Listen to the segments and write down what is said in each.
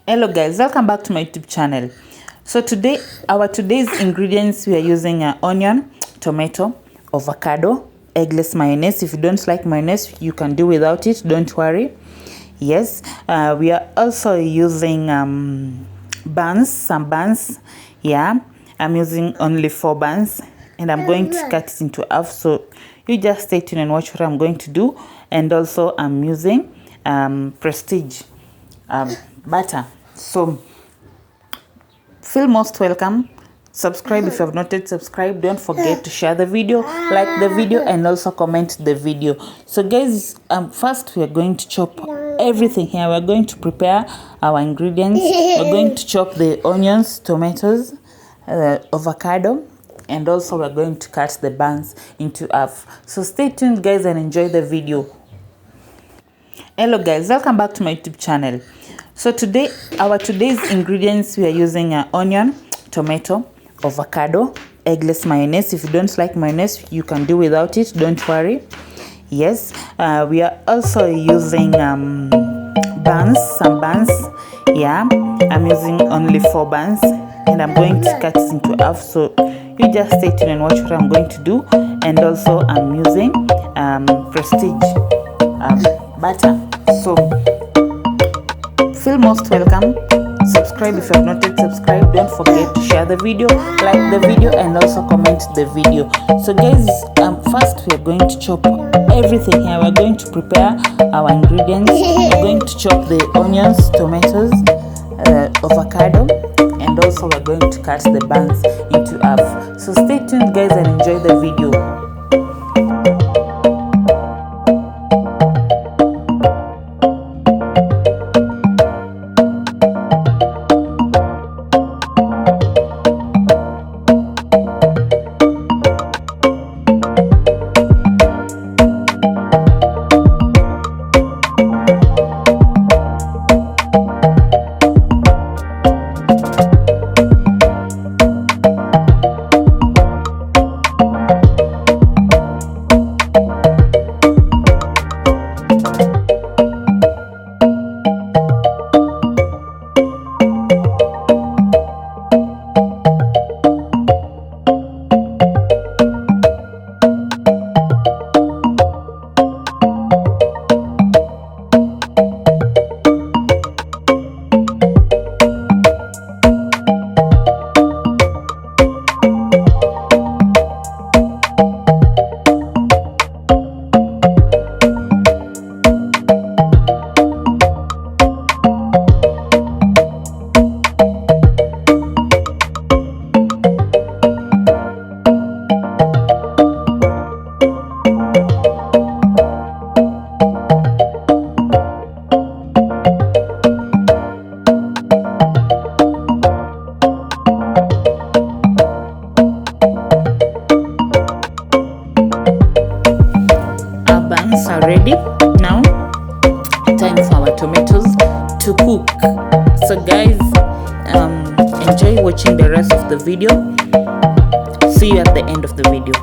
Hello guys, welcome back to my YouTube channel. So today, today's ingredients, we are using onion, tomato, avocado, eggless mayonnaise. If you don't like mayonnaise, you can do without it, don't worry. Yes, we are also using some buns. Yeah, I'm using only 4 buns and I'm going to cut it into half, so you just stay tuned and watch what I'm going to do. And also I'm using Prestige butter. So feel most welcome. Subscribe if you have not yet subscribed. Don't forget to share the video, like the video, and also comment the video. So guys, first we are going to chop everything here. We're going to prepare our ingredients. We're going to chop the onions, tomatoes, avocado, and also we're going to cut the buns into half. So stay tuned guys and enjoy the video. Hello guys, welcome back to my YouTube channel. So today, today's ingredients, we are using onion, tomato, avocado, eggless mayonnaise. If you don't like mayonnaise, you can do without it, don't worry. Yes, we are also using some buns. Yeah, I'm using only 4 buns and I'm going to cut it into half, so you just stay tuned and watch what I'm going to do. And also I'm using Prestige butter. So feel most welcome. Subscribe if you have not yet subscribed. Don't forget to share the video, like the video, and also comment the video. So guys, first we are going to chop everything here. We're going to prepare our ingredients. We're going to chop the onions, tomatoes, avocado, and also we're going to cut the buns into half. So stay tuned guys and enjoy the video. Are ready. Now time for our tomatoes to cook. So guys, enjoy watching the rest of the video. See you at the end of the video.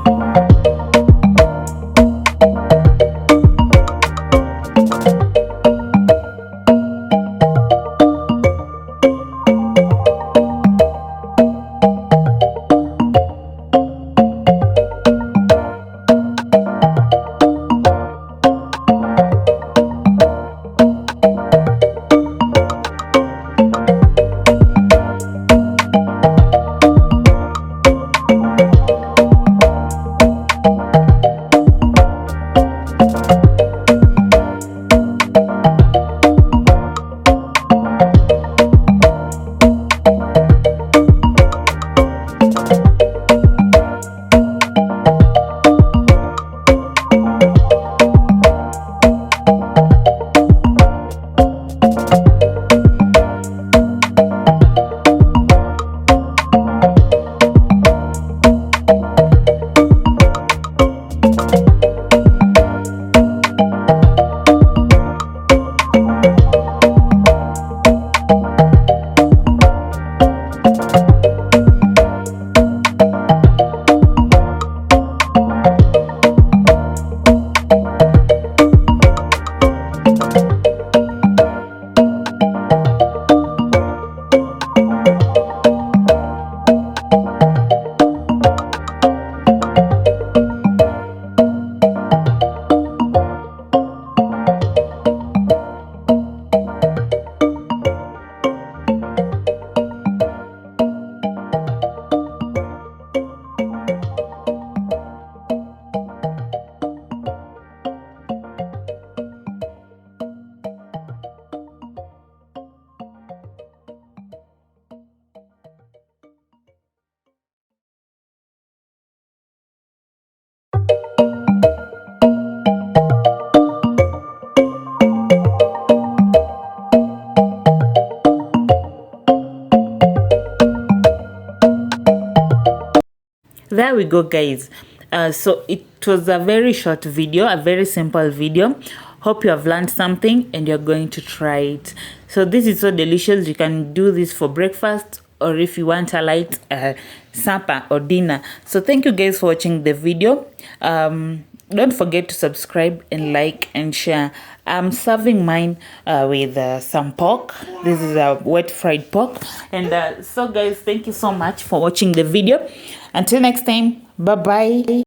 there we go, guys. So it was a very short video, a very simple video. Hope you have learned something and you're going to try it. So this is so delicious. You can do this for breakfast, or if you want a light supper or dinner. So thank you guys for watching the video. Don't forget to subscribe and like and share. I'm serving mine with some pork. This is a wet fried pork. And so guys, thank you so much for watching the video. Until next time, bye bye.